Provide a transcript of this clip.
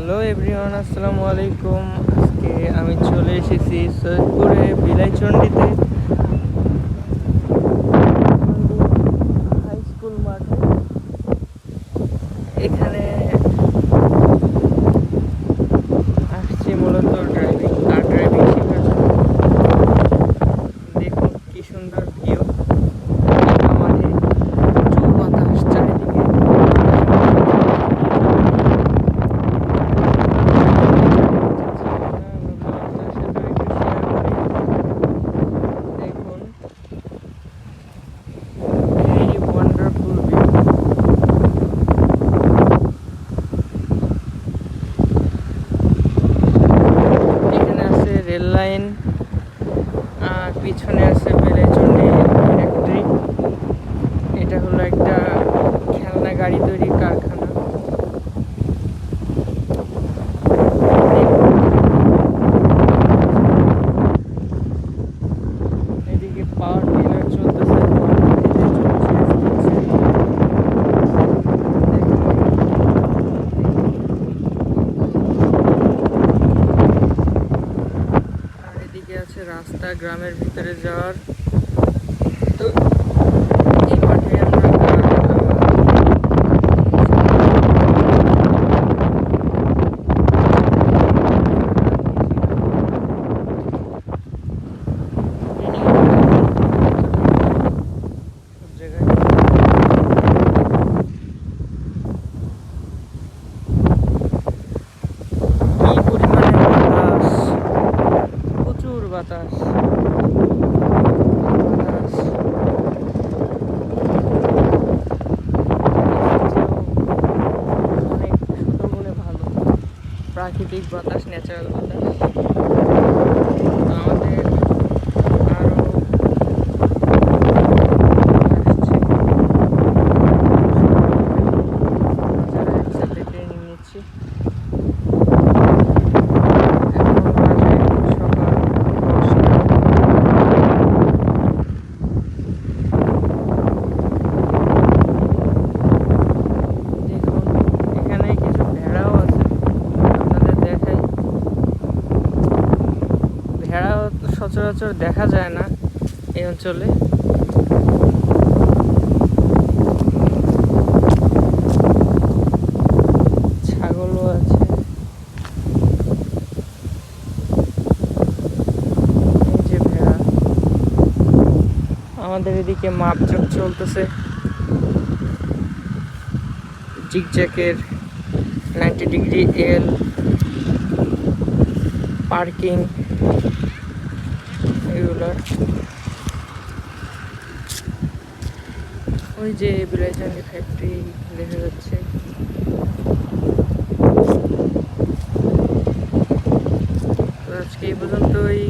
Hello everyone, আসসালামু আলাইকুম। আজকে আমি চলে এসেছি সৈয়দপুরে বিলাইচণ্ডীতে হাই স্কুল মাঠে। এখানে আসছি মূলত ড্রাইভিং শেখার জন্য। দেখুন কি সুন্দর ভিউ, মাঠে প্রচুর বাতাস চারিদিকে। দেখুন এই ওয়ান্ডারফুল ভিউ। এখানে আছে রেল লাইন, আর পিছনে আছে বিলাইচণ্ডী ফ্যাক্টরি। এটা হলো একটা খেলনা গাড়ি তৈরির কারখানা। এদিকে পাওয়ার টিলার চলতেছে। আর এদিকে আছে রাস্তা গ্রামের ভিতরে যাওয়ার। তো এই মাঠে আমরা সব জায়গায় কি পরিমাণে বাতাস, প্রচুর বাতাস। অনেক সুন্দরবনে ভালো প্রাকৃতিক বাতাস, ন্যাচারাল বাতাস। আমাদের আরো আসছে, ট্রেনিং নিচ্ছি। এখন বাজে সকাল 10টা। দেখুন এখানে কিছু ভেড়াও আছে, আপনাদের দেখাই। ভেড়া সচরাচর দেখা যায় না এই অঞ্চলে। ছাগলও আছে। এই যে ভেড়া। আমাদের এদিকে মাপজোক চলতেছে জিগজ্যাকের 90 ডিগ্রি এল পার্কিং এগুলোর। ওই যে বিলাইচণ্ডী ফ্যাক্টরি দেখা যাচ্ছে। তো আজকে এই পর্যন্তই।